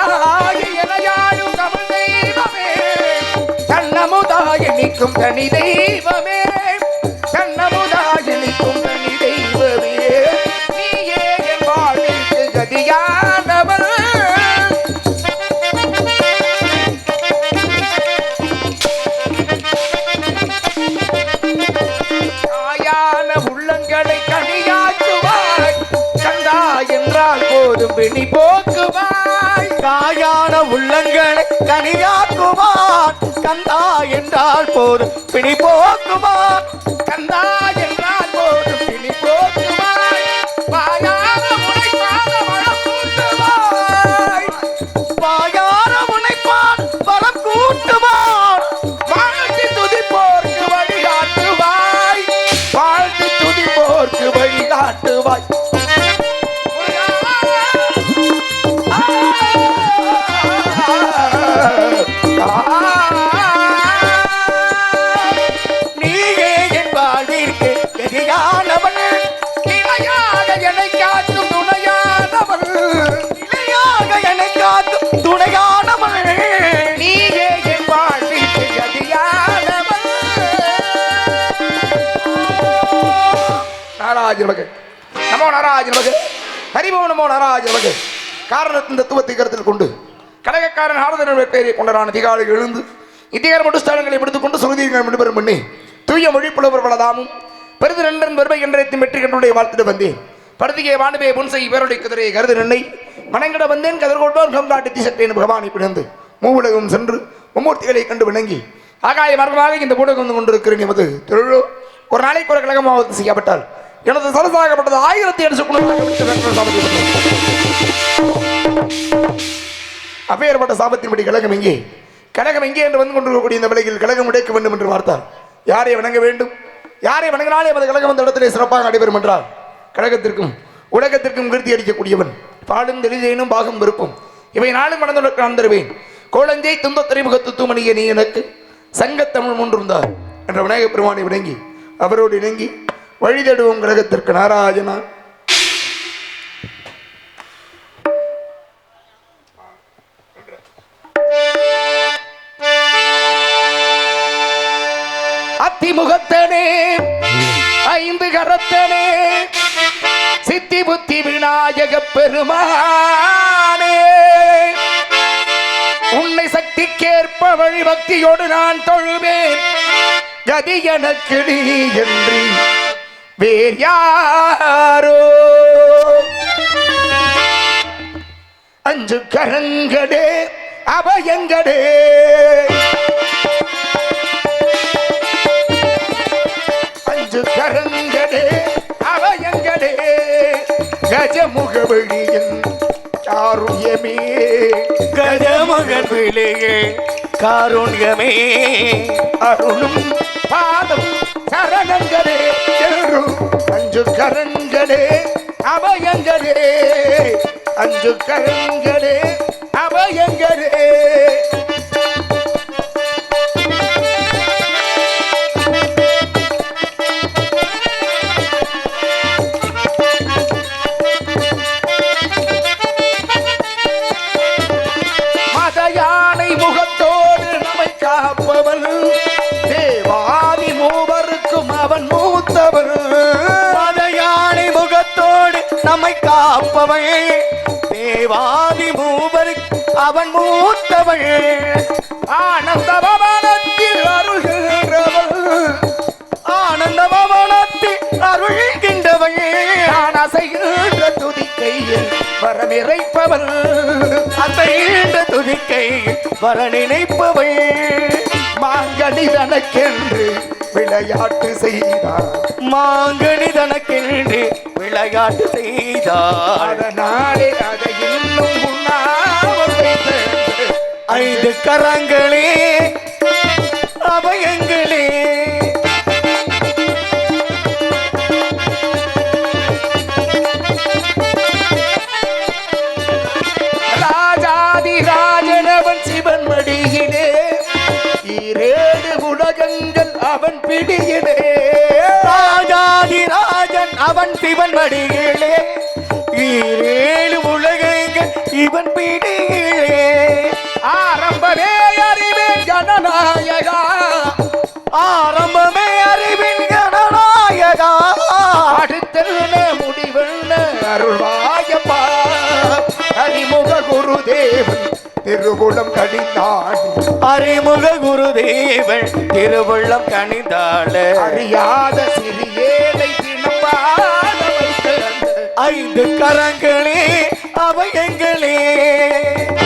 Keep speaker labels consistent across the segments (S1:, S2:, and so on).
S1: தாயாகி எனையாடும் தமிழ் தெய்வமே கண்ணமுதாகி நிற்கும் தனி தெய்வமே கண்ணமுதாகி நிற்கும் தனி தெய்வமே நீயே என் வாழ்விற்கு கதியானவள் பிணி போக்குவாய்
S2: காயான உள்ளங்களை கனியாக்குவான் கந்தா என்றால் போதும் பிணி போக்குவான்
S1: கந்தா என்றால் போதும் பிணி போக்குவாய் வாயார முனைப்பாத வளம் கூட்டுவாய்
S2: வாயார முனைப்பான் வளம் கூட்டுவான்
S1: வாழ்த்து துதிப்போர்க்கு வழிகாட்டுவாய் வாழ்த்து துதிப்போர்க்கு வழிகாட்டுவாய்
S2: நீயே என் வாழ்விற்கு எதிரானவன்
S1: இணையாக என்னை காக்கும் துணையானவள்
S2: இணையாக என்னை காக்கும் துணையானவன்
S1: நீயே என் வாழ்விற்கு எதிரானவள் நாராஜ நமக்கு நமோ நாராஜ நமக்கு ஹரிமோ நமோ நாராஜ நமக்கு காரணத்தின் தத்துவத்தை கருத்தில் கொண்டு கழகக்காரன் ஆறுதல் பெயரை கொண்டரான திகாலை எழுந்து இத்திகார மட்டு ஸ்தானங்களை எடுத்துக்கொண்டு சுருதிகள் விடுபெறும் பண்ணி தூய மொழி புலவர் வளதாமும் பெருது நண்பன் பெருமை என்றைத்தும் வெற்றி கண்டுடைய வாழ்த்துட்டு வந்தேன் படுத்திகை வாண்டுபே புன்சை இவருடைய குதிரையை கருது நெண்ணை மனங்கிட வந்தேன் கதிர்கொள்வான் கம்காட்டி சட்டேன் பகவானை பிறந்து மூவுலகம் சென்று மும்மூர்த்திகளை கண்டு விளங்கி ஆகாய மார்க்கமாக இந்த ஊடகம் வந்து கொண்டிருக்கிறேன் எமது திருழோ ஒரு நாளைக்கு ஒரு கழகமாக செய்யப்பட்டால் எனது சரசாகப்பட்டது 1700 அப்பேற்பட்ட சாபத்தின்படி கழகம் எங்கே கழகம் எங்கே என்று வந்து கொண்டிருக்கக்கூடிய இந்த விலையில் கழகம் உடைக்க வேண்டும் என்று பார்த்தால் யாரை வணங்க வேண்டும் யாரை வணங்கினாலே அந்த கழகம் அந்த இடத்திலே சிறப்பாக நடைபெறும் என்றால் கழகத்திற்கும் உலகத்திற்கும் கீர்த்தி அடிக்கக்கூடியவன் பாடும் தெளிதேனும் பாகம் விருப்பம் இவை நாளும் மணந்துள்ள நான் தருவேன் கோலஞ்சை துந்த துறைமுகத்து தூமணிய நீ எனக்கு சங்கத்தமிழ் மூன்றுந்தார் என்ற விநாயக பெருமானை விளங்கி அவரோடு இணங்கி வழி தேடுவோம் கழகத்திற்கு நாராஜனா அத்திமுகத்தனே ஐந்து கரத்தனே சித்தி புத்தி விநாயக பெருமானே உன்னை சக்திக்கேற்ப வழி பக்தியோடு நான் தொழுவேன் கதி எனக்கு நீ என்று வேர் யாரோ அஞ்சு கரங்களே அபயங்களே அஞ்சு கரங்களே அபயங்களே கஜமுகவழியின் காருண்யமே
S2: கஜமுகவிலேயே காருண்யமே
S1: அருளும் பாதம் சரணங்களே செல்லும் அஞ்சு கரங்களே அபயங்களே அஞ்சு கரங்களே அபயங்களே மத யானை முகத்தோடு நம்மை காப்பவன் தேவாதி மூவருக்கும் அவன் மூத்தவன்
S2: மத யானை முகத்தோடு நம்மை காப்பவன் தேவாதி மூவருக்கு அவன் மூத்தவன்
S1: ஆனந்த பவனத்தில் அருள்கின்றவள்
S2: ஆனந்த பவனத்தில் அருள்கின்றவன்
S1: நான் அசைகின்ற துதிக்கையில் வரமிறைப்பவள்
S2: அசைகின்ற துதிக்கை வர நினைப்பவள்
S1: மாங்கனி தனக்கென்று விளையாட்டு செய்தார்
S2: மாங்கனி தனக்கென்று விளையாட்டு செய்தார்
S1: அதனாலே அதை இன்னும் உண்ணாமல் வைத்து
S2: 5 கரங்களே அபயங்களே
S1: ராஜாதி ராஜனவன் சிவன் மடியிலே ஈரேழு உலகங்கள் அவன் பிடியிலே
S2: ராஜாதி ராஜன் அவன் சிவன் மடியிலே ஈரேழு உலகங்கள் இவன் பிடியிலே
S1: கணநாயகா
S2: ஆரம்பமே அறிவின் கணநாயகா
S1: அடுத்தென்ன முடிவென்ன அருள்வாயப்பா அறிமுக குருதேவன் திருவுளம் கடிந்தான்
S2: அறிமுக குருதேவன் திருவுள்ளம் கனிந்தாள
S1: அறியாத சிறியேலை தினம்பாத வைத்த
S2: ஐந்து கரங்களே அவயங்களே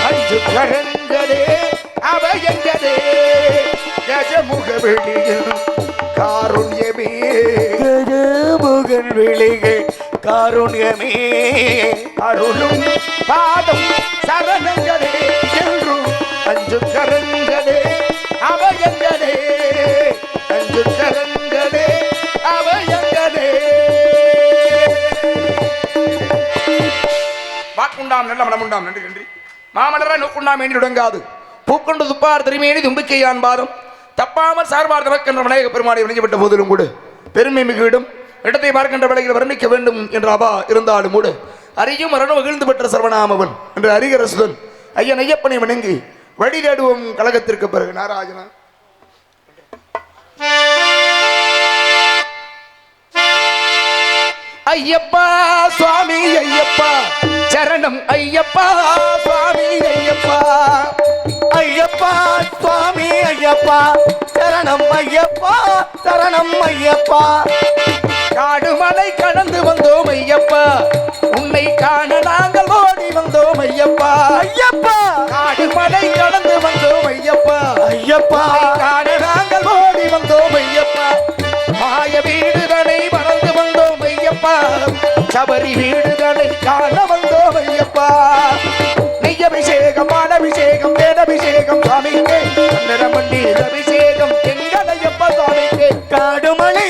S1: அஞ்சு கரங்களே அவையங்களே கஜமுக வெளியில் காருண்யமே
S2: முகன் விழிகள் காருண்யமே
S1: அருளும் பாதம் சரணங்களே என்றும் அஞ்சு கரங்களே அவையங்களே அஞ்சு கரங்களே அவையங்களே வாக்குண்டாம் நல்ல மனமுண்டாம் நன்றி நன்றி மாமலர நோக்குண்டாம் ஏணி தொடங்காது பூக்கொண்டு துப்பார் திருமேனி தும்பிக்கையான் பாதம் தப்பாமல் சார்பார் தமக்கென்ற விநாயக பெருமானை விளைஞ்சப்பட்ட போதிலும் கூட பெருமை மிகுவிடும் இடத்தை பார்க்கின்ற வேளையில் வர்ணிக்க வேண்டும் என்ற அவா இருந்தாலும் கூட அறியும் மரணம் மகிழ்ந்து பெற்ற சர்வநாமவன் என்று அறிகரசுதன் ஐயன் ஐயப்பனை வணங்கி வழி தேடுவோம் கழகத்திற்கு பிறகு நாராஜனா ஐயப்பா சுவாமி ஐயப்பா சரணம் ஐயப்பா சுவாமி ஐயப்பா
S2: ஐயப்பா சுவாமி ஐயப்பா சரணம் ஐயப்பா சரணம் ஐயப்பா
S1: காடுமலை கடந்து வந்தோம் ஐயப்பா உன்னை காண நாங்கள் ஓடி வந்தோம் ஐயப்பா
S2: ஐயப்பா
S1: காடுமலை கடந்து வந்தோம் ஐயப்பா
S2: ஐயப்பா
S1: காண நாங்கள் ஓடி வந்தோம் ஐயப்பா மாய வீடுதனை மறந்து வந்தோம் ஐயப்பா சபரி வீடுதனை காண வந்தோம் ஐயப்பா நெய்யபிஷேகம் மானபிஷேகம் வேதபிஷேகம் சுவாமிக்கு மண்டீர் அபிஷேகம் எங்கள் ஐயப்பா சுவாமிக்கு
S2: காடுமலை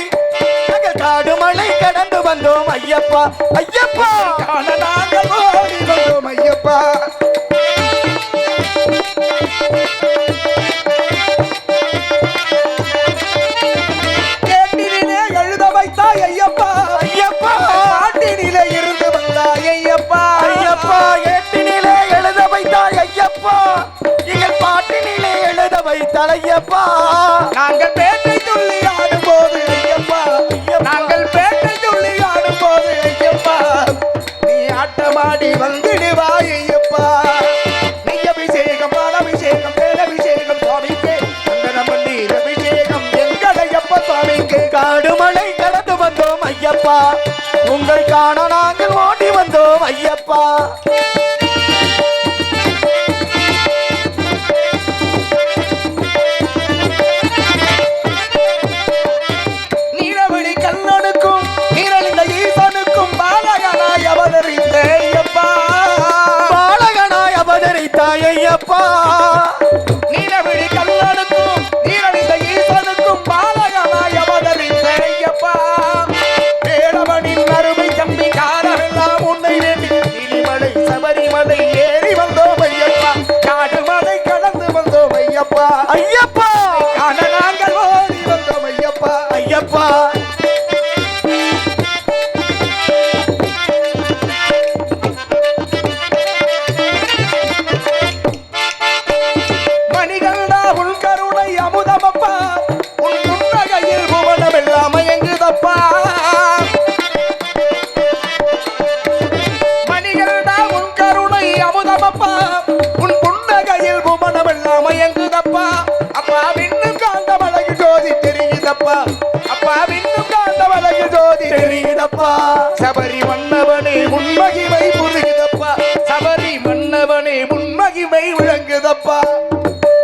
S2: காடுமலை கடந்து வந்தோம் ஐயப்பா ஐயப்பா
S1: காண நாங்கள் ஓடி வந்தோம் ஐயப்பா கேட்டினிலே எழுத வைத்தாய் ஐயப்பா
S2: ஐயப்பா
S1: பாட்டினிலே இருந்து வந்தாய் ஐயப்பா
S2: ஐயப்பா ஏட்டினிலே எழுத வைத்தாய் ஐயப்பா எங்கள் பாட்டினிலே எழுத வைத்தாய் ஐயப்பா
S1: நாங்கள் பேட்டை துள்ளி ஆடும் போது ஐயப்பா நாங்கள் பேட்டை துள்ளி ஆடும் போது ஐயப்பா நீ ஆட்டமாடி வந்துடுவாய் ஐயப்பா நெய்யபிஷேகம் பாலாபிஷேகம் வேலாபிஷேகம் சுவாமிக்கு மண்டீர் அபிஷேகம் எங்கள் ஐயப்பா சுவாமிக்கு
S2: காடுமலை கடந்து வந்தோம் ஐயப்பா உங்கள் காண நாங்கள் ஓடி வந்தோம் ஐயப்பா
S1: நீலவழி கண்ணனுக்கும் நீரழிந்த ஈசனுக்கும் பாலகனாய் அவதரித்த ஐயப்பா
S2: பாலகனாய் அவதரித்தாய் ஐயப்பா
S1: நீலவழி கண்ணனுக்கும் நீரழிந்த ஈசனுக்கும் பாலகனாய் அவதரித்த ஐயப்பா வேடவனின் அருமை தம்பி காலமெல்லாம் உன்னை வேண்டி நீலிமலை சபரிமலை ஏறி வந்தோம் ஐயப்பா காடுமலை கடந்து வந்தோம் ஐயப்பா
S2: ஐயப்பா
S1: காண நாங்கள் ஓடி வந்தோம் ஐயப்பா
S2: ஐயப்பா
S1: மணிகண்டா உன் கருணை அமுதமப்பா உன் புன்னகையில் புவனமெல்லாம் மயங்குதப்பா மணிகண்டா உன் கருணை அமுதமப்பா உன் புன்னகையில் புவனமெல்லாம் மயங்குதப்பா அப்பா விண்ணும் காந்த மலையில் ஜோதி தெரியுதப்பா அப்பா விண்ணும் காந்த மலையில் ஜோதி தெரியுதப்பா சபரி மன்னவனே உன்மகிமை புரியுதப்பா சபரி மன்னவனே உன்மகிமை விளங்குதப்பா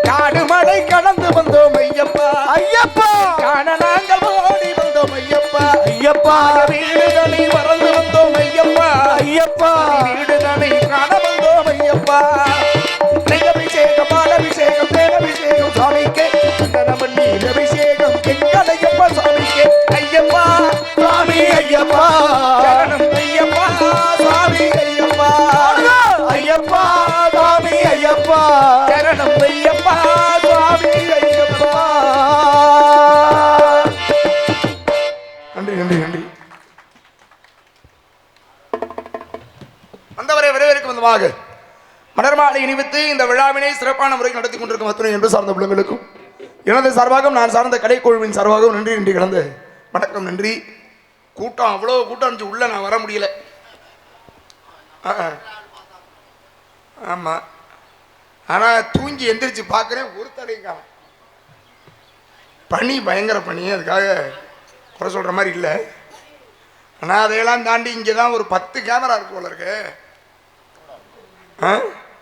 S1: காடுமலை கடந்து வந்தோம் ஐயப்பா
S2: ஐயப்பா
S1: காண நாங்கள் ஓடி வந்தோம் ஐயப்பா
S2: ஐயப்பா
S1: வீடுதனை மறந்து வந்தோம் ஐயப்பா
S2: ஐயப்பா
S1: வீடுதனை காண வந்தோம் ஐயப்பா நெய்யபிஷேகம் பாலாபிஷேகம் வேலாபிஷேகம் சுவாமிக்கு மண்டீர் அபிஷேகம் எங்கள் ஐயப்பா சுவாமிக்கு ஐயப்பா
S2: சுவாமி ஐயப்பா
S1: சரணம் ஐயப்பா சுவாமி ஐயப்பா
S2: ஐயப்பா சுவாமி ஐயப்பா
S1: சரணம் ஐயப்பா சுவாமி ஐயப்பா நன்றி நன்றி நன்றி வந்தவரை வரவேற்கும் வந்தமாக மலர்மாலை இனிவித்து இந்த விழாவினை சிறப்பான முறையில் நடத்தி கொண்டிருக்கும் அத்துணை என்று சார்ந்த உள்ளங்களுக்கும் எனது சார்பாகவும் நான் சார்ந்த கடைக்குழுவின் சார்பாகவும் நன்றி நன்றி கலந்து வணக்கம் நன்றி. கூட்டம் அவ்வளோ கூட்டம் இருந்துச்சு, உள்ள நான் வர முடியல. ஆமாம், ஆனால் தூங்கி எந்திரிச்சு பார்க்குறேன், ஒரு தடையும் காணும். பனி பயங்கர பனி, அதுக்காக குறை சொல்கிற மாதிரி இல்லை. ஆனால் அதையெல்லாம் தாண்டி இங்கே தான் ஒரு 10 கேமரா இருக்கு போல இருக்கு.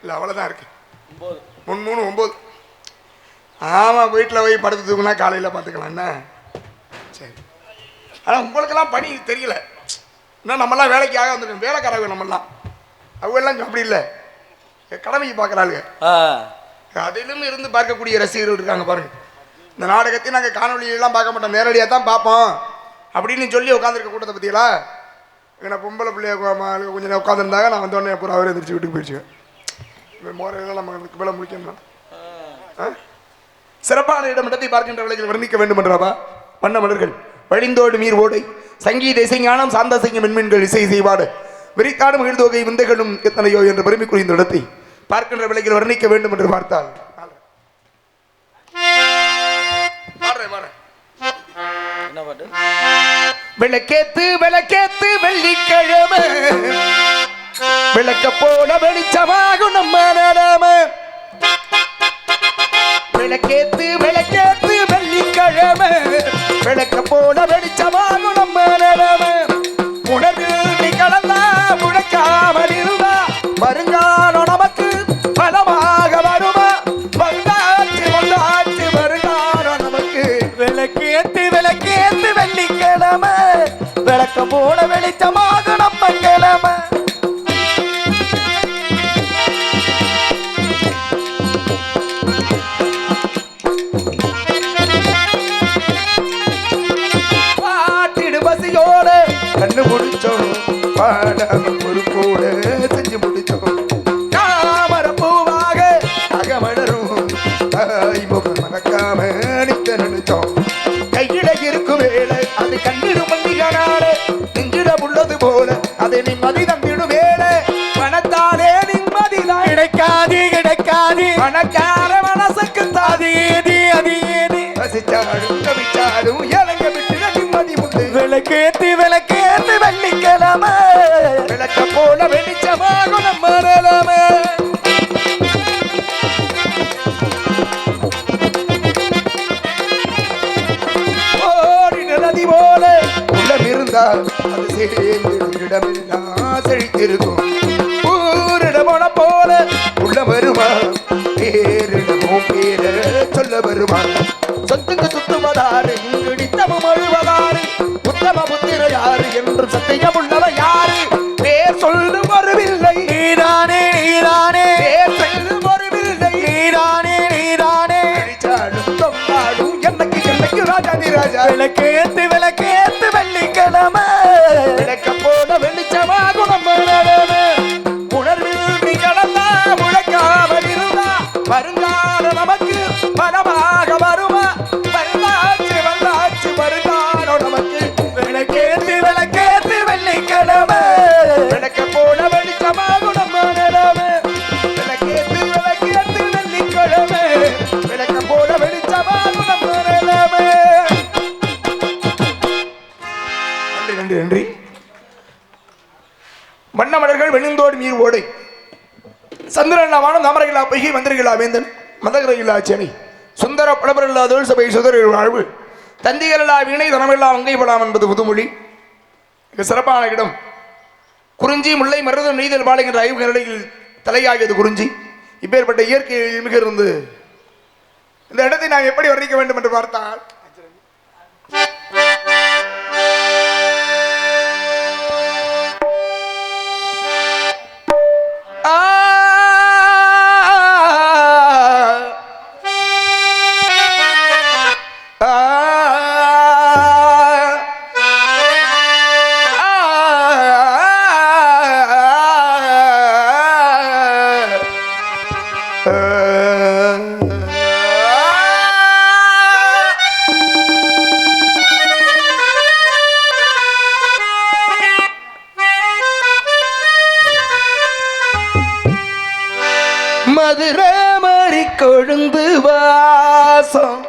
S1: இல்லை அவ்வளோதான் இருக்கு, 3 9. ஆமாம், வீட்டில் போய் படுத்து தூக்குனா காலையில் பார்த்துக்கலாம் என்ன. சரி, ஆனால் உங்களுக்கெல்லாம் பணி தெரியல. இன்னும் நம்மளாம் வேலைக்காக வந்துருக்கோம், வேலைக்காரங்க நம்மளாம். அவங்கெல்லாம் அப்படி இல்லை, கடமைக்கு பார்க்குறாளுங்க. அதிலும் இருந்து பார்க்கக்கூடிய ரசிகர்கள் இருக்காங்க பாருங்க. இந்த நாடகத்தை நாங்கள் காணொலியெல்லாம் பார்க்க மாட்டோம், நேரடியாக தான் பார்ப்போம் அப்படின்னு சொல்லி உட்காந்துருக்க கூட்டத்தை பற்றியலா. ஏன்னா பொம்பளை பிள்ளைய கொஞ்சம் நேரம் உட்காந்துருந்தாங்க, நான் வந்தோடனே அப்புறம் அவரே எந்திரிச்சு வீட்டுக்கு போயிடுச்சுங்க. மோரையெல்லாம் நம்ம வேலை முடிக்கணும். சிறப்பான இடத்தை பார்க்கின்ற வேலைகள் வர்ணிக்க வேண்டும் என்றாவா வண்ண மலர்கள் வழிந்தோடு நீர் ஓடை சங்கீத இசைஞானம் சாந்த செய்யும் மென்மீன்கள் இசை செய்வாடு விரித்தாடும் மகிழ்ந்தோகை விந்தைகளும் எத்தனையோ என்ற பெருமைக்குரிய இந்த இடத்தை பார்க்கின்ற வேலைகள் வர்ணிக்க வேண்டும் என்று பார்த்தால் விளக்கேத்து விளக்கேத்து வெள்ளிக்கிழமை விளக்க போல வெளிச்சமாகும் நம்ம நிலம. விளக்கேத்து விளக்கேத்து வெள்ளிக்கிழமை விளக்க போல வெளிச்சமாகும் நம்ம நிலம. உணர்வு நீ கலந்தா முழக்காமல் இருந்தா வருங்காலம் நமக்கு பலமாக வருமா. வந்தாச்சு வந்தாச்சு வருங்காலம் நமக்கு.
S2: விளக்கேத்து விளக்கேத்து வெள்ளிக்கிழமை விளக்க போல வெளிச்சமாக நம்ம கிழமை.
S1: கண்ணு முடிச்சோம் பாடாம பொறுப்போட செஞ்சு முடிச்சோம். தாமர பூவாக அகமலரும் தாய் முகம் மறக்காம நிக்க நினைச்சோம். கையில இருக்கும் வேலை அது கண்ணிடும் மந்திகனால நெஞ்சிட உள்ளது போல அது நிம்மதி தந்திடும் வேலை. பணத்தாலே நிம்மதி கிடைக்காது கிடைக்காது பணக்கார மனசுக்கு தாதி ஏதி அது ஏதி ரசிச்சாடும் கவிச்சாடும் இறங்க விட்டு நிம்மதி உண்டு.
S2: விளக்கேத்து விளக்கேத்து வெள்ளிக்கிழமை
S1: விளக்க போல வெளிச்சமாகும் நம்ம நிலமை. ஓடின நதி போல உள்ளம் இருந்தால் அது சேர்ந்திடம் செழித்திருக்கும். ஊரிடமோன போல உள்ள வருமா பேரிடமோ பேர சொல்ல வருமா. சொத்துக்கு சுத்துவதாறு இடித்தமும் அழுவதாறு உத்தம புத்திர யாரு என்று சத்தியம் உள்ளவ யாரு. பேர் சொல்லு வருவில்லை
S2: நீதானே நீதானே
S1: பேர் சொல்லு வருவில்லை
S2: நீதானே நீதானே.
S1: அடிச்சாடும் தொண்டாடும் என்னைக்கு என்னைக்கு ராஜாதி ராஜா.
S2: விளக்கேத்து விளக்கேத்து வெள்ளிக்கிழமை
S1: விளக்க போல வெளிச்சமாகும் நம்ம நிலமை. உணர்வில் நீ கடந்தா முழக்காமல் இருந்தா வருங்காலம் நமக்கு பலமாக வருமா. வந்தாச்சு வந்தாச்சு வருங்காலம் நமக்கு.
S2: விளக்கேத்து விளக்கேத்து வெள்ளிக்கிழமை
S1: விளக்க போல வெளிச்சமாகும் நம்ம நிலமை. விளக்கேத்து விளக்கேத்து வெள்ளிக்கிழமை விளக்க போல வெளிச்சமாகும் நம்ம நிலமை. நன்றி நன்றி நன்றி. வண்ணமலர்கள் வெண்ணிந்தோடு நீர் ஓடை சந்திரன் வானம் தாமரைகளா பொய்கை மந்திரிகளா வேந்தன் மதகரையில்லா சேனை சுந்தர படபரில்லா தோல் சபை சுதரில் வாழ்வு தந்திகளா வீணை தனமெல்லாம் அங்கை படாம் என்பது புதுமொழி. மிக சிறப்பான இடம். குறிஞ்சி முல்லை மருதம் நெய்தல் பாடுகின்ற ஐவு நிலையில் தலையாகியது குறிஞ்சி. இப்பேற்பட்ட இயற்கை மிக இருந்து இந்த இடத்தை நாம் எப்படி வர்ணிக்க வேண்டும் என்று பார்த்தால் மதுரை மாறி கொழுந்து வாசம்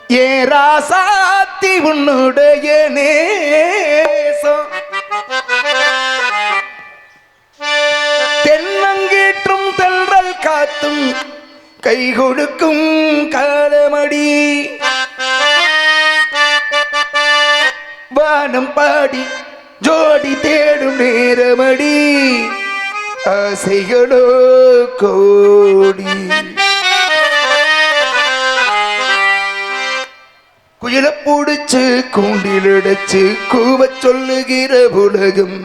S1: ஏ ராசாத்தி உன்னுடைய நேசம் தென்னங்கீற்றும் தென்றல் காத்தும் கை கொடுக்கும் காலமடி வானம் பாடி ஜோடி தேடும் நேரமடி ஆசைகளோ கோடி குயில பூடிச்சு கூண்டில் அடைச்சு கூவச் சொல்லுகிற உலகம்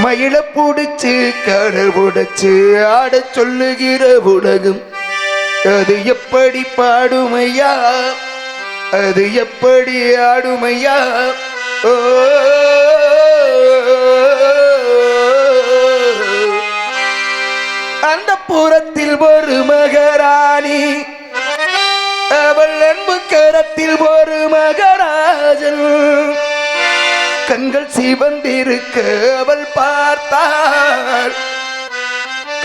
S1: மயில பூடிச்சு கடல் உடைச்சு ஆடச் சொல்லுகிற உலகம் அது எப்படி பாடுமையா அது எப்படி ஆடுமையா ஓ அந்த புறத்தில் ஒரு மகாராணி அவள் அன்பு கரத்தில் ஒரு மகராஜன் கண்கள் சிவந்திருக்க அவள் பார்த்தாள்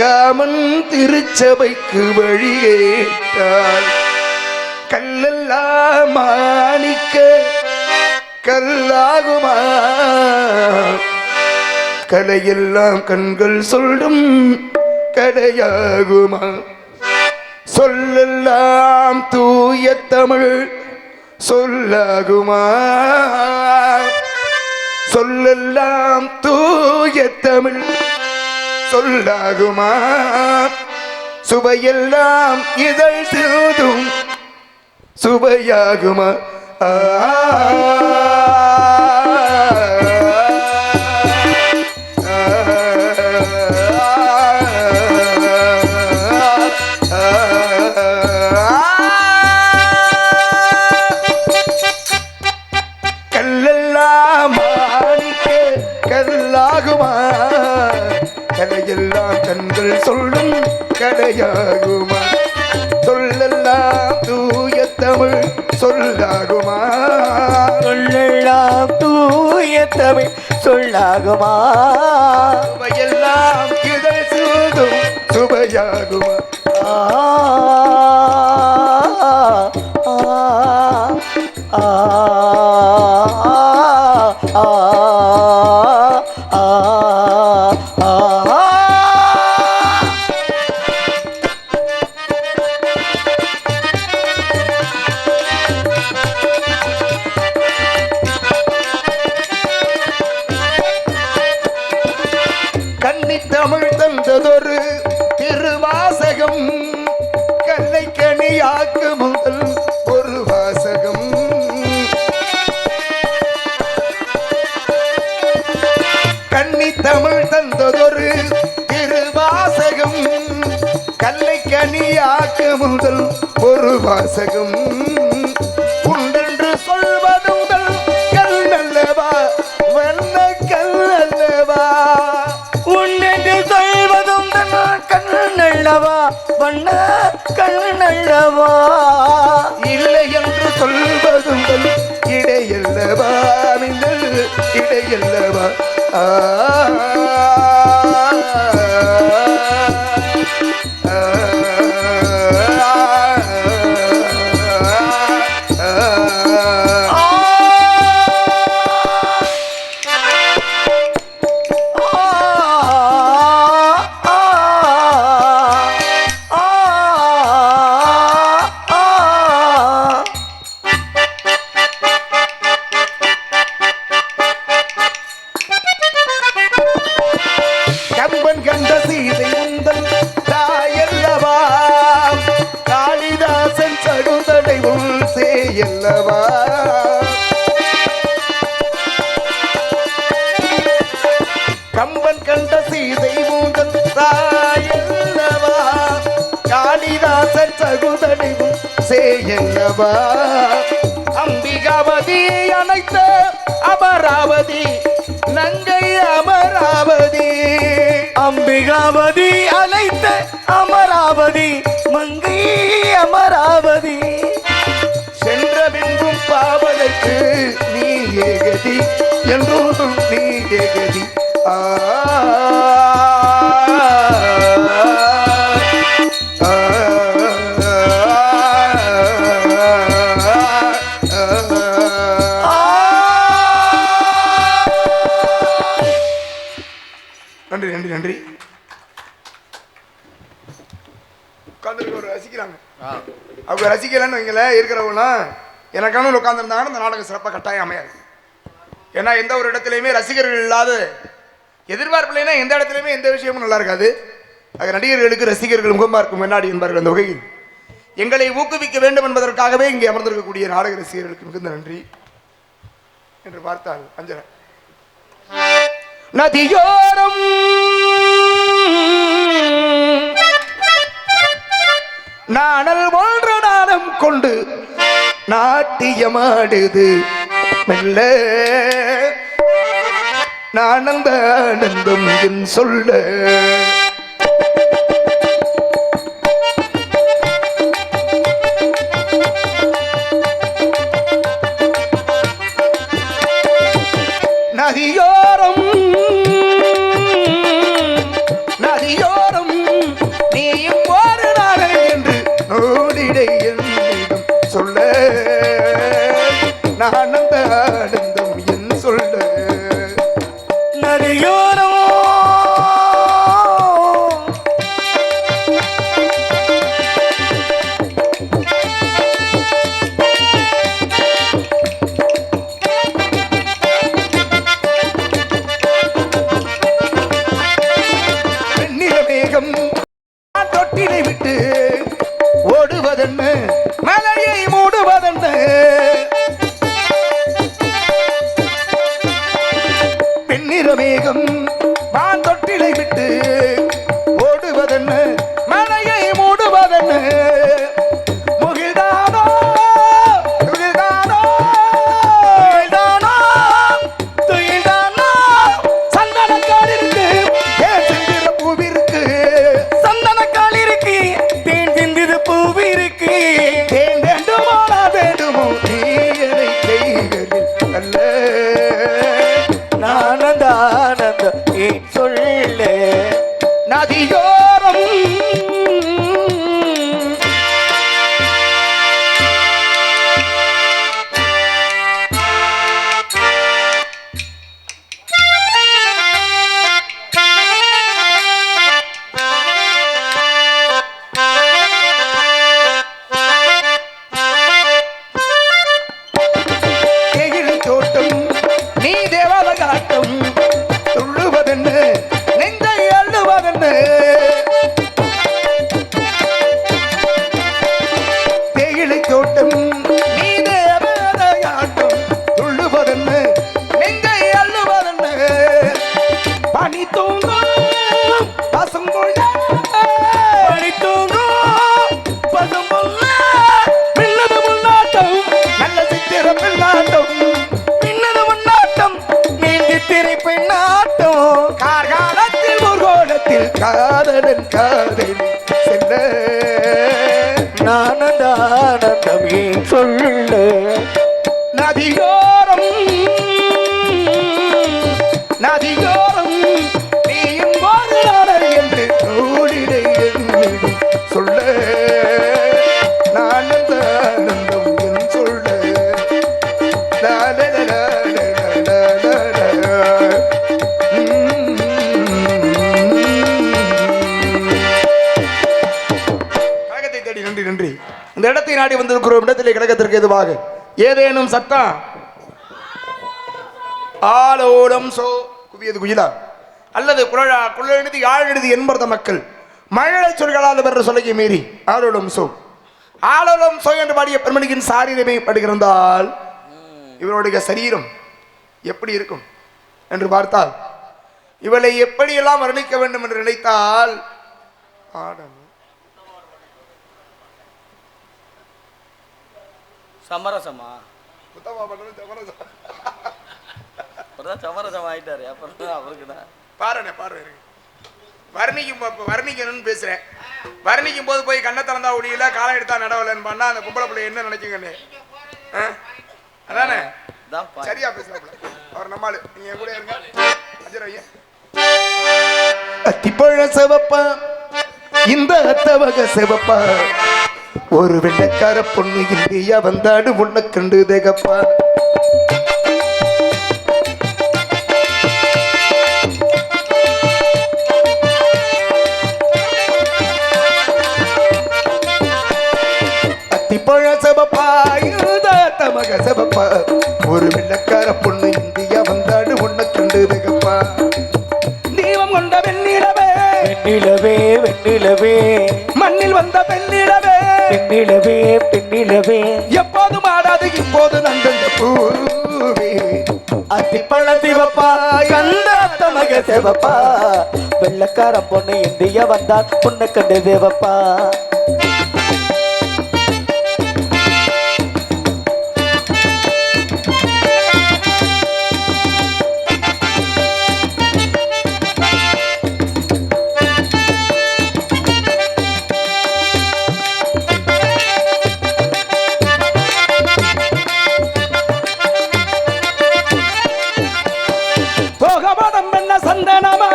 S1: காமன் திருச்சபைக்கு வழியேட்டாள் கல்லெல்லாம் மாணிக்க கல்லாகுமா கலையெல்லாம் கண்கள் சொல்லும் கடையாகுமா சொல்லெல்லாம் தூய தமிழ் சொல்லாகுமா சொல்லெல்லாம் தூய தமிழ் சொல்லாகுமா சுவையெல்லாம் இதழ் சிறுதும் சுவையாகுமா கல்லெல்லாம் மாணிக்க கல்லாகுமா கலையெல்லாம் கண்கள் சொல்லும் கடையாகுமா சொல்லெல்லாம் தூய தமிழ் சொல்லாகுமா
S2: சொல்லெல்லாம் தூய தமிழ் சொல்லாகுமா
S1: சுவையெல்லாம் இதழ் சூதும் சுவையாகுமா கன்னித்தமிழ் தந்ததொரு திருவாசகம் கல்லை கனியாக்கு முதல் ஒரு வாசகம் கன்னித்தமிழ் தந்ததொரு திருவாசகம் கல்லை கனியாக்கு முதல் ஒரு வாசகம் உண்டென்று சொல்வது முதல் கல் நல்லவா வண்ண கல் அல்லவா
S2: உன்னென்று சொல்வதும் கண் நல்லவா வண்ண கண் நல்லவா
S1: இல்லை என்று சொல்வதும் இடையல்லவா நீங்கள் இடையல்லவா கம்பன் கண்ட சீதை உந்தன் தாயல்லவா காளிதாசன் சடுதடை உள் சேயல்லவா கம்பன் கண்ட சீதை உந்தன் தாயல்லவா காளிதாசன் சடுதடை உள் சேயல்லவா அம்பிகாவதி அனைத்த அமராவதி நங்கை அமராவதி
S2: அம்பிகாவதி அழைத்த அமராவதி மங்கை அமராவதி
S1: சென்ற பின்பும் பாவதற்கு நீ ஏகதி என்றும் நீ ஏகதி உட்காந்துருக்க ரசிக்கிறாங்க. அவங்க ரசிக்கலன்னு வைங்கள இருக்கிறவங்களாம் எனக்கான உட்காந்துருந்தாங்கன்னா இந்த நாடகம் சிறப்பாக கட்டாயம் அமையாது. ஏன்னா எந்த ஒரு இடத்துலையுமே ரசிகர்கள் இல்லாத எதிர்பார்ப்புலைன்னா எந்த இடத்துலையுமே எந்த விஷயமும் நல்லா இருக்காது. அது நடிகர்களுக்கு ரசிகர்கள் முகமாக இருக்கும் முன்னாடி என்பார்கள். அந்த வகையில் எங்களை ஊக்குவிக்க வேண்டும் என்பதற்காகவே இங்கே அமர்ந்திருக்கக்கூடிய நாடக ரசிகர்களுக்கு மிகுந்த நன்றி என்று பார்த்தால் அஞ்சன நதியோரம் நாணல் ஒன்று நாணம் கொண்டு நாட்டியமாடுது மெல்ல நானந்த ஆனந்தம் என் சொல்ல நதியோரம் நதியோரம் நீயும் ஒரு நாடல் என்று நோடிடை என்னிடம் சொல்ல நானந்த ஆனந்தம் என் சொல்ல
S2: நதியோரம்
S1: தொட்டிலை விட்டு ஓடுவதென்ன மலையை மூடுவதென்ன பெண்ணிற மேகம் வான் தொட்டிலை விட்டு ஓடுவதென்ன மலையை மூடுவதென்ன முகில்தானோ துகில்தானோ துகில்தானோ துகில்தானோ சந்தனக்காடு இருக்கு ஏன் செந்திர பூவிருக்கு
S2: சந்தனக்கால் இருக்கு தேன் சிந்திது பூவி இருக்கு
S1: தேன் வேண்டுமோ நான் வேண்டுமோ நீ என்னை கைகளில் அல்ல
S2: நானந்த ஆனந்தம் என் சொல்ல
S1: நதியோரம் தேயிலை தோட்டம் நீ தேவத காட்டம் துள்ளுவதென்ன நெஞ்சை அள்ளுவதென்ன தேயிலை தோட்டம் நீ தேவத காட்டம் துள்ளுவதென்ன நெஞ்சை அள்ளுவதென்ன பனி தூங்கும் பசும்புள்ள
S2: பனி தூங்கும் பசும்புல்ல
S1: மின்னது முன்னாட்டம் நல்ல சித்திரம் பின்னாட்டம்
S2: மின்னது முன்னாட்டம் நீந்தி திரை பெண்ணாட்டம்
S1: கார்காலத்தில் ஊர்கோலத்தில் காதலன் காதலி செல்ல
S2: நானந்த ஆனந்தம் என் சொல்ல
S1: நதியோரம் நதியோரம் நீயும் ஒரு நாடல் என்று நூலிடை என்னிடம் சொல்ல நானந்த ஆனந்தம் என் சொல்ல கழகத்தை தேடி நன்றி நன்றி. இந்த இடத்தை நாடி வந்திருக்கிறோம். இடத்திலே கழகத்திற்கு எதுவாக ஏதேனும் சத்தம் ஆலோலம் சோ குவியது குயிலா அல்லது குழலா குழலெழுதி யாழெழுதி என்பத மக்கள் மழலை சொல்களால் பெற சொல்லையை மீறி ஆலோலம் சோ ஆலோலம் சோ என்று பாடிய பெண்மணியின் சாரீரமே படுகிறந்தால் இவருடைய சரீரம் எப்படி இருக்கும் என்று பார்த்தால் இவளை எப்படியெல்லாம் வர்ணிக்க வேண்டும் என்று நினைத்தால்
S3: சமரசமா சமரசம் ஆயிட்டாரு அப்புறம் அவருக்கு தான்
S1: பாருங்க பாருங்க வர்ணிக்கணும்னு பேசுறேன். வர்ணிக்கும் போது போய் கண்ணை திறந்தா ஒடியில காலை எடுத்தா நடவலன்னு பண்ணா அந்த பொம்பளை பிள்ளை என்ன நினைக்குங்கன்னு அதானே சரியா பேசுறாப்ல அவர் நம்மாளு. நீங்க கூட இருங்க அஜரையா அத்திப்பழ சிவப்பா இந்த அத்தவக சிவப்பா ஒரு வெள்ளக்கார பொண்ணு இந்தியா வந்தாடு உன்னை கண்டு தேகப்பா சிவப்பா ஒரு வெள்ளக்கார பொண்ணு இந்தியா வந்தாடு உன்னை கண்டு தகப்பா தீபம் கொண்ட வெண்ணிலவே
S2: வெண்ணிலவே வெண்ணிலவே
S1: மண்ணில் வந்த பெண்ணிலவே
S2: பெண்ணிலவே பெண்ணிலவே
S1: எப்போதும் ஆடாது இப்போது நந்தந்த பூவே
S2: அத்திப்பழ சிவப்பா கந்த மக சிவப்பா வெள்ளக்கார பொண்ணு இந்தியா வந்தால் உன்னை கண்டு தேவப்பா
S1: போகபடம் என்ன சந்தனமா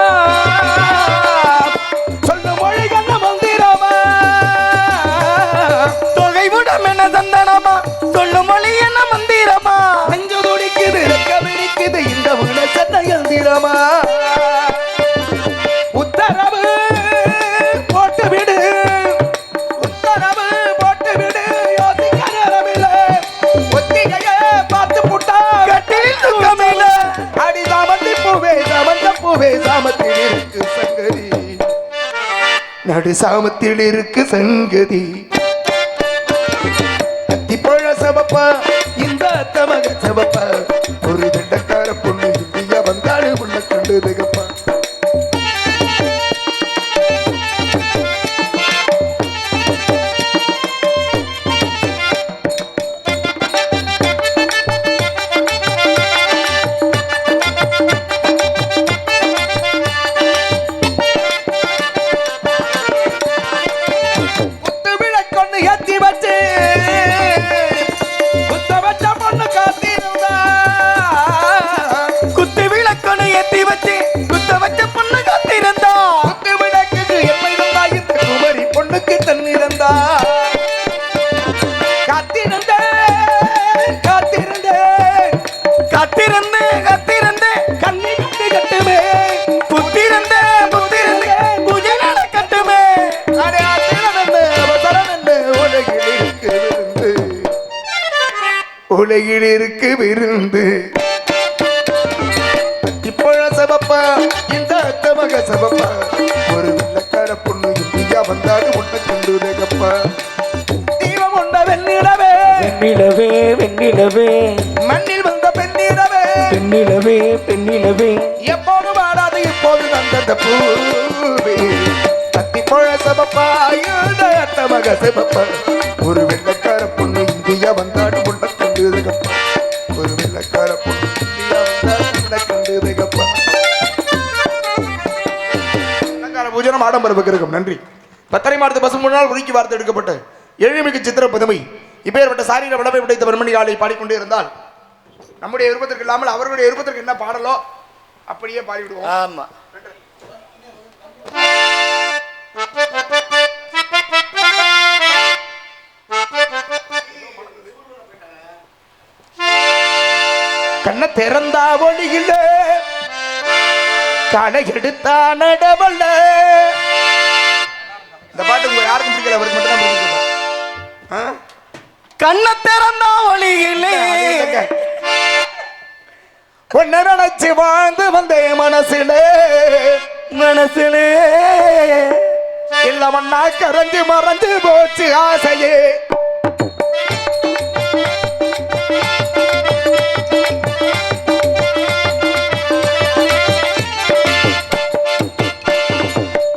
S1: சொல்லு மொழி கண்ண மந்திரமா
S2: தொகை விடம் என்ன சந்தனமா சொல்லு மொழி என்ன மந்திரமா
S1: நெஞ்சு துடிக்குது ரெக்க விரிக்குது இந்த உள்ள சென்ன எந்திரமா உத்தரவு போட்டு விடு உத்தரவு போட்டு விடு யோசிக்க நேரமில்ல ஒத்திகையே பார்த்து புட்டா
S2: கட்டில் சுகமில்ல
S1: அடி சாமந்தி பூவே சாமந்த பூவே சாமத்தில் இருக்கு சங்கதி நடு சாமத்தில் இருக்கு சங்கதி அத்திப்பழ சபப்பா இந்த அத்தமக சபப்பா ஒரு வெள்ளக்கார பொண்ணு இந்தியா வந்தாடு உள்ள கண்டு தகப்பா குத்து விளக்கொன்னு ஏத்தி வச்சு குத்த வச்ச பொண்ணு காத்திருந்தா
S2: குத்து விளக்கொன்னு ஏத்தி வச்சு குத்த வச்ச பொண்ணு காத்திருந்தா
S1: குத்து விளக்குக்கு எம்மை இருந்தா இந்த குமரி பொண்ணுக்கு தன்னிருந்தா காத்திருந்தேன் காத்திருந்தேன்
S2: காத்திருந்து காத்திருந்து
S1: கண்ணி கட்டி கட்டுமே
S2: புத்திருந்து புத்திருந்து பூஜை நடக்கட்டுமே
S1: அடே அதிரம் என்ன அவசரம் என்ன உலகில் இருக்கு விருந்து உலகில் இருக்கு விருந்து இப்பழ சபப்பா இந்த அத்தமக சபப்பா ஒரு வெள்ளக்கார பொண்ணு இந்தியா வந்தாடு உன்னை கண்டு தகப்பா தீபம் கொண்ட வெண்ணிலவே
S2: வெண்ணிலவே வெண்ணிலவே
S1: மண்ணில் வந்த பெண்ணிலவே
S2: பெண்ணிலவே பெண்ணிலவே
S1: எப்போது வாடாது இப்போது நந்தந்த பூவே அத்திப்பழ சபப்பா இந்த அத்தமக சபப்பா ஒரு வெள்ளக்கார பொண்ணு இந்தியா வந்தாடு உன்னை கண்டு தகப்பா ஒரு வெள்ளக்கார பொண்ணு இந்தியா வந்தாடு உன்னை கண்டு தகப்பா அலங்கார பூஜனம் ஆடம்பர பகிரகம் நன்றி பத்தரை மாதத்து பசு முன்னால் உருக்கி வார்த்தை எடுக்கப்பட்ட எழிமிகு சித்திர பதுமை இப்பேற்பட்ட சாரீர விளவை உடைத்த வர்மணிகாலை பாடிக்கொண்டே இருந்தால் நம்முடைய விருப்பத்திற்கு இல்லாமல் அவர்களுடைய விருப்பத்திற்கு என்ன பாடலோ அப்படியே பாடிவிடுவோம்
S3: ஆமா
S1: கண்ண திறந்தா ஒளியில கடை எடுத்தா நடவல்ல இந்த பாட்டு உங்க யாருக்கும் பிடிக்கல அவருக்கு மட்டும் தான் பிடிக்கும்
S2: கண்ண திறந்தா ஒளியிலே
S1: ஒன்ன நினைச்சு வாழ்ந்து வந்தேன் மனசுல
S2: மனசுலே
S1: இல்ல மண்ணா கரைஞ்சு மறைஞ்சு போச்சு ஆசையே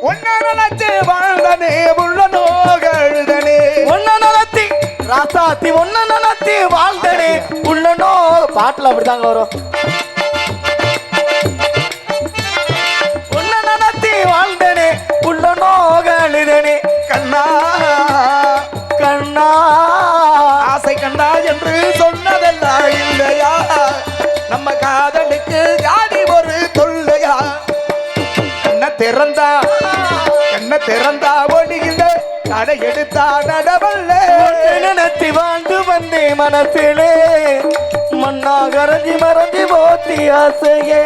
S1: ஒன்ன நினைச்சு வாழ்ந்தனே உள்ள நோகழுதனே
S2: ஒன்ன நடத்தி ராசாத்தி ஒன்ன நடத்தி வாழ்ந்தனே உள்ளனோ பாட்டுல அப்படிதாங்க வரும் ஒன்ன நடத்தி வாழ்ந்தனே உள்ளனோ கழுதனே
S1: கண்ணா
S2: கண்ணா
S1: ஆசை கண்டா என்று சொன்னதெல்லாம் இல்லையா நம்ம காதலுக்கு காடி ஒரு தொல்லையா கண்ண திறந்தா ஒளியில கடை எடுத்தா நடவல்ல
S2: நினைத்தி வாழ்ந்து வந்தே மனசிலே மண்ணா கரைஞ்சி மறைஞ்சி போத்தி ஆசையே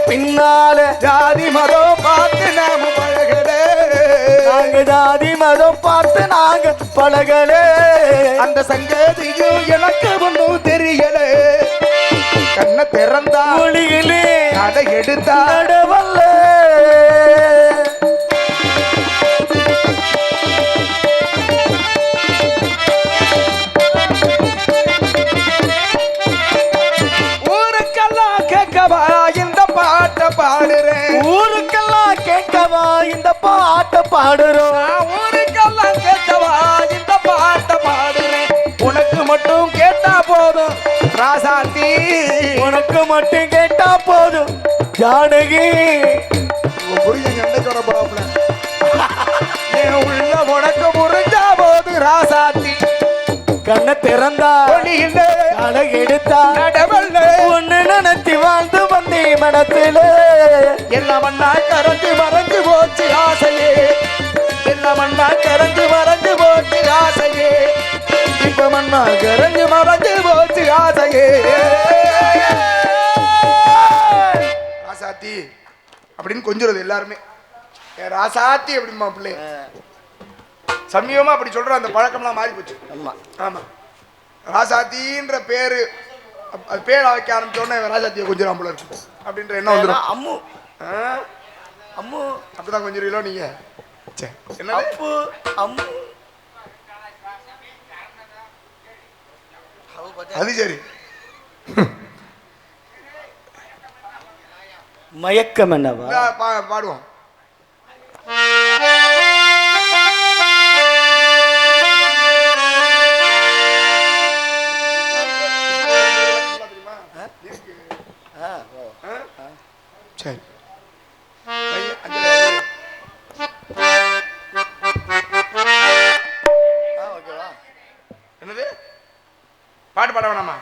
S2: பின்னால
S1: ஜாதி மதம் பார்த்து நாம பழகலே
S2: நாங்க ஜாதி மதம் பார்த்து நாங்க பழகலே
S1: அந்த சங்கதியும் எனக்கு ஒன்றும் தெரியல கண்ணை திறந்தா
S2: மொழிகளே
S1: அதை எடுத்தா
S2: நடவல்ல
S1: ஊருக்கெல்லாம் கேட்கவா இந்த பாட்டை பாடுறேன்
S2: ஊருக்கெல்லாம் கேட்கவா இந்த பாட்டை பாடுறோம்
S1: நான் ஊருக்கெல்லாம் கேட்கவா இந்த பாட்டை பாடுறேன் உனக்கு மட்டும் கேட்டா போதும் ராசாத்தி
S2: உனக்கு மட்டும் கேட்டா போதும் ஜானகி
S1: புரியுங்க சண்டைக்கு வர போறாப்ல என் உள்ள உனக்கு புரிஞ்சா போது ராசாத்தி
S2: கண்ணை திறந்தா
S1: ஒளியில்லை
S2: அழகு எடுத்தா
S1: நடவல்ல
S2: ஒன்னு நினைச்சு வாழ்ந்து வந்தே மனத்தில
S1: எல்லாம் மண்ணா கரைஞ்சு மறைஞ்சு போச்சு ஆசையே எல்லாம் மண்ணா கரைஞ்சு மறைஞ்சு போச்சு ஆசையே இப்ப மண்ணா கரைஞ்சு மறைஞ்சு போச்சு ஆசையே ராசாத்தி அப்படின்னு கொஞ்சுறது எல்லாருமே ஏன் ராசாத்தி அப்படிமா பிள்ளை சமீபமா அப்படி சொல்ற அந்த பழக்கம்லாம் மாறி போச்சு
S3: ஆமா
S1: ஆமா ராசாத்தின்ற பேரு அது பேர் வைக்க ஆரம்பிச்சோடனே ராசாத்தியை கொஞ்சம் போல இருக்கு அப்படின்ற என்ன வந்துடும்
S3: அம்மு அம்மு
S1: அப்படிதான் கொஞ்சம் கிலோ நீங்க சே, என்னது?
S3: அப்பு அம்மு
S1: அது சரி
S2: மயக்கம் என்னவா
S1: இந்தா, பாடுவோம் சரி
S3: ஓகேவா
S1: என்னது பாட்டு பாட வேணாமா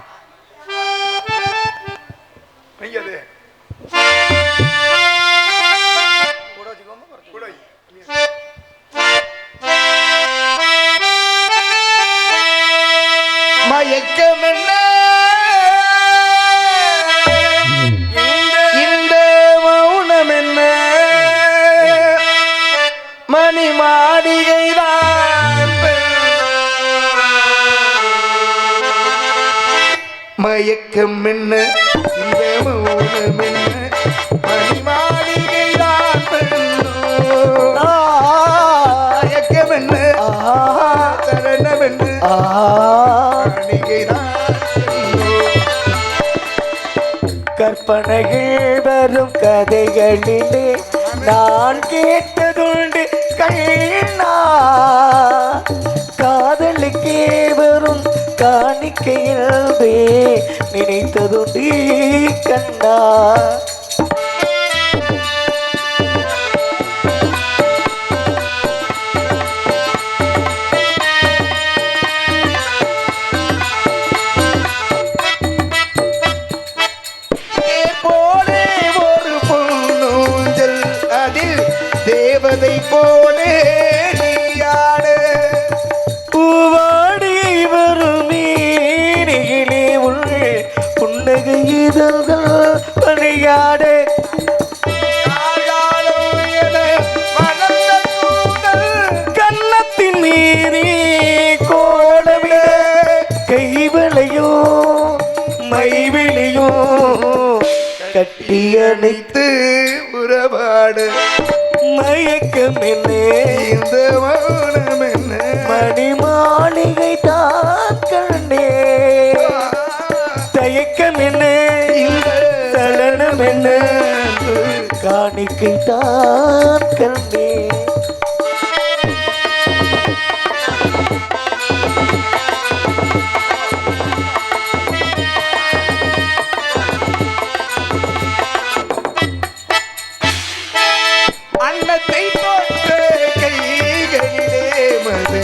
S1: நீங்க அது
S3: கூட வச்சுக்கோமா
S1: கூட வை. மயக்கம் என்ன இந்த மௌனம் என்ன மணி மாளிகைதான் மயக்கம் என்ன இந்த மௌனம் என்ன மணி மாளிகைதான் மயக்கம் என்ன சரணம் என்ன மாளிகைதான்
S2: கற்பனைகள் வரும் கதைகளிலே நான் கேட்டதுண்டு கண்ணா காதலுக்கே வரும் காணிக்கையில்வே நினைத்ததுண்டு கண்ணா
S1: போலே ஒரு பொன்னூஞ்சல் அதில் தேவதை போலே நீயாடு
S2: பூவாடி வரும் மீனிலே உள் புன்னகை இதழ்கள் பணியாடு
S1: காயாலும் என மணந்த கூந்தல்
S2: கன்னத்தின் மீறி கோலமே கைவிளையோ மைவிழியோ கட்டி அணைத்து
S1: அணைத்து உறவாடு
S2: மயக்கம் என்னே
S1: இந்த மௌனம் என்ன
S2: மணி மாளிகை தான் கண்டே தயக்கம் என்ன
S1: இந்த
S2: சலனம் என்ன காணிக்கை தான் கண்டே
S1: அன்னத்தை தொட்ட கைகளிலே மது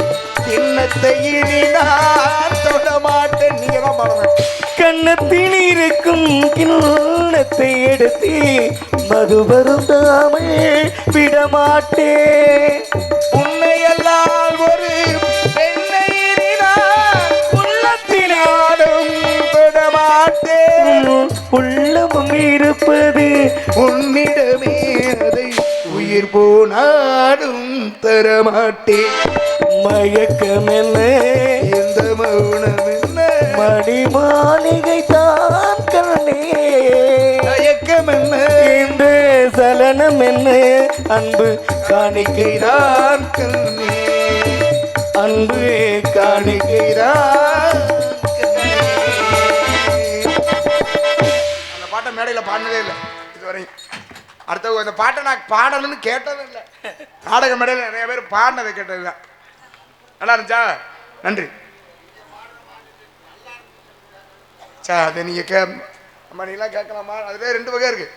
S1: கிண்ணத்தை இனி நான் தொட மாட்டேன் நீங்க தான் பாடணும்
S2: கன்னத்தில் இருக்கும் கிண்ணத்தை எடுத்து மது வருந்தாமல் விடமாட்டேன்
S1: உன்னையெல்லாம் ஒரு பெண்ணை இனி நான் உள்ளத்தினாலும் தொட மாட்டேன்
S2: உள்ளமும் இருப்பது
S1: உன்னிடமே அதை உயிர் போனாலும் தரமாட்டேன்.
S2: மயக்கம் என்ன
S1: எந்த மௌனம் என்ன
S2: மணி மாளிகை தான் கண்ணே
S1: தயக்கம் என்ன
S2: இந்த சலனம் என்ன அன்பு காணிக்கைதான்
S1: கைதான் கண்ணே
S2: அன்பு
S1: காணிக்கைதான் கண்ணே. அந்த பாட்டை மேடையில் பாடினதே இல்லை இதுவரையும். அடுத்த அந்த பாட்டை நான் பாடணும்னு கேட்டதும் இல்லை. நாடக மேடையில் நிறைய பேர் பாடினதை கேட்டது தான். நல்லா இருந்துச்சா? நன்றி. சா அதை நீங்கள் அம்மா நீலாம் கேட்கலாமா? அதில் 2 வகை இருக்கு.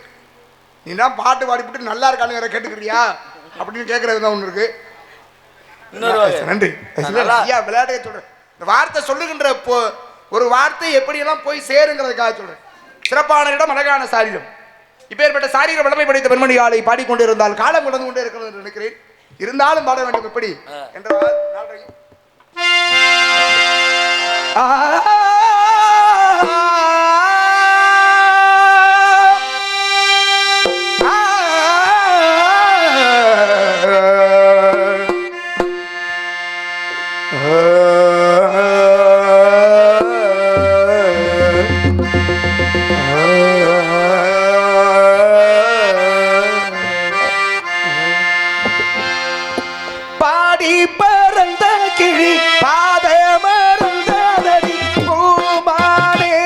S1: நீ தான் பாட்டு பாடிவிட்டு நல்லா இருக்கான்னு வேற கேட்டுக்கிறியா அப்படின்னு கேட்கறது தான் ஒன்று இருக்கு. நன்றி. ஐயா விளையாட்டை சொல்றேன். இந்த வார்த்தை சொல்லுகின்ற ஒரு வார்த்தை எப்படியெல்லாம் போய் சேருங்கிறதுக்காக சொல்றேன். சிறப்பான இடம் அழகான சாரீரம். இப்பேற்பட்ட சாரீர வளமை படைத்த பெண்மணியாலை பாடிக்கொண்டிருந்தால் காலம் கடந்து கொண்டே இருக்கிறது என்று நினைக்கிறேன். இருந்தாலும் பாட வேண்டும் எப்படி என்ற பாடி பறந்த கிளி பாத மறந்ததடி பூமானே.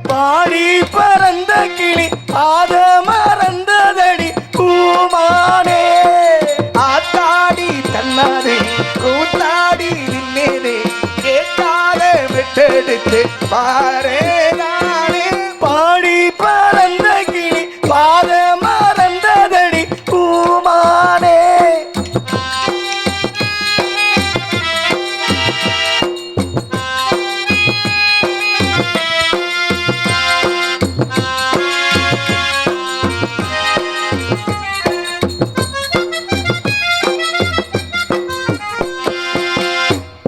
S2: பாடி பறந்த கிளி பாத மறந்ததடி பூமானே.
S1: ஆத்தாடி தன்னானே கூத்தாடி நின்னேனே கேட்டாத விட்டெடுத்து பாரே நானே.
S2: பாடி பறந்த கிளி பாத மறந்ததடி பூமானே.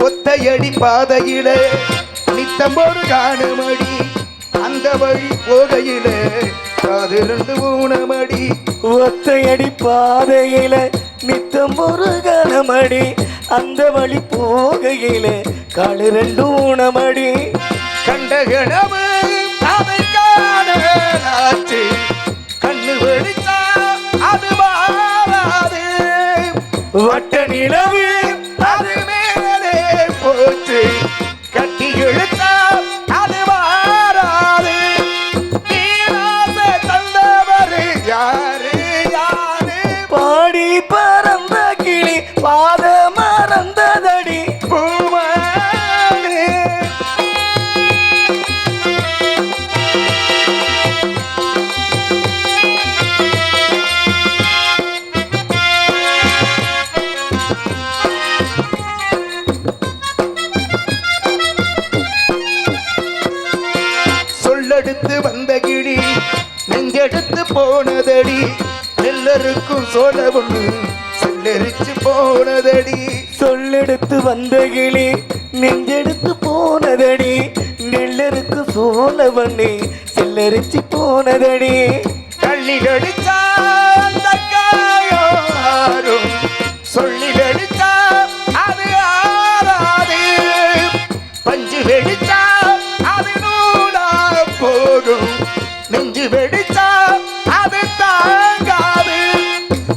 S1: ஒத்தையடி பாதையில நித்தம் ஒரு காணுமடி அந்த வழி போகையில காது 2 ஊனமடி.
S2: ஒத்தையடி பாதையில நித்தம் ஒரு கனமடி அந்த வழி போகையில காலு 2 ஊனமடி.
S1: கண்ட கனவு அதை காணாச்சு கண்ணு வெடிச்சா அது மாறாது.
S2: வட்ட நிலவு
S1: அது மேலே போச்சு கட்டி இழுத்தா அது மாறாது. நீராச தந்தவர் யாரு யாரு
S2: பாடி பறந்த கிளி பாத மறந்ததடி
S1: பூமானே. சொல்லெடுத்து வந்த கிளி நெஞ்செடுத்து போனதடி எல்லாருக்கும் சோழ ஒண்ணு செல்லரிச்சு போனதடி.
S2: சொல்லெடுத்து வந்த கிளி நெஞ்செடுத்து போனதடி நெல்லருக்கு சோழ வண்ணி செல்லரிச்சு போனதடி.
S1: தள்ளி அடிச்சா அந்த காயம் சொல்லி அடிச்சா அது ஆறாது. பஞ்சு வெடிச்சா அது நூலா போகும் நெஞ்சு வெடிச்சா அது தாங்காது.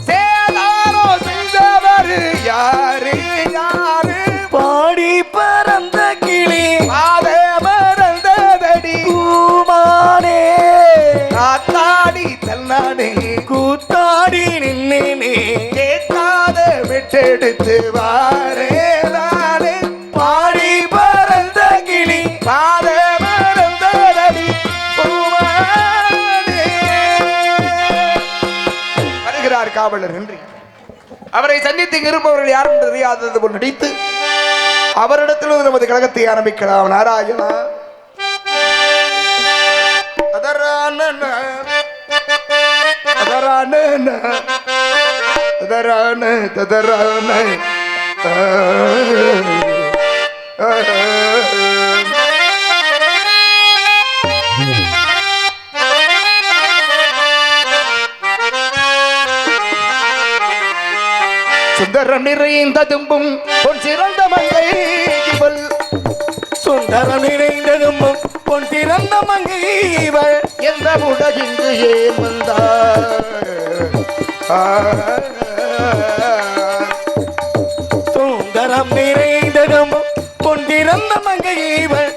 S1: சேதாரோ செய்தவர் யாரு யாரு
S2: பாடி பறந்த கிளி
S1: பாத மறந்ததடி
S2: பூமானே.
S1: காத்தாடி தன்னானே
S2: கூத்தாடி நின்னேனே
S1: கேட்காத விட்டெடுத்து வாரே நானே.
S2: பாடி பறந்த கிளி
S1: பாத மறந்ததடி பூமானே. வருகிறார் காவலர் நன்றி. அவரை சந்தித்து இங்கு இருப்பவர்கள் யாரும் என்று தெரியாதது போல் நடித்து அவரிடத்தில் நமது கழகத்தை ஆரம்பிக்கலாம். நாராயணா அதரான அதரான அதரான ததரான சுந்தரம் நிறைந்த தும்பும் பொன் சிறந்த மங்கை இவள்
S2: சுந்தரம் நிறைந்ததும் பொன் திறந்த மங்கை இவள்
S1: எந்த உலகிங்கு ஏன் வந்தார்
S2: சுந்தரம் நிறைந்ததும் பொன் திறந்த மங்கை இவள்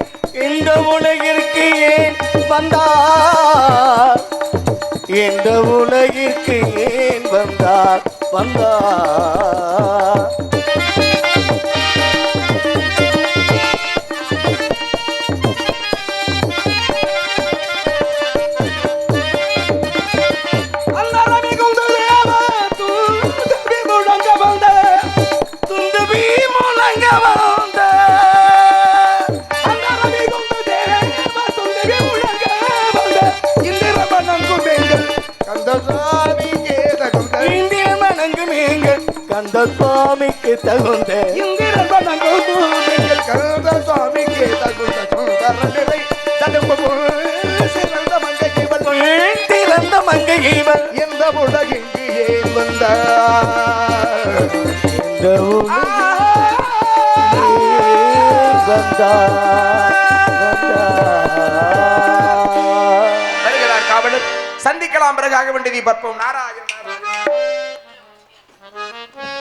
S2: இந்த உலகிற்கு ஏன் வந்தார் இந்த உலகிற்கு ஏன் வந்தார் வந்தார் கந்த சுவாமிக்கு தகுந்த திறந்த மங்கை இவள்
S1: எந்த உலகிங்கு ஏன் வந்தார்
S2: இந்த
S1: வருகிறார் காவலர் சந்திக்கலாம் பிறகாக வேண்டியதை பார்ப்போம் நாராயணன்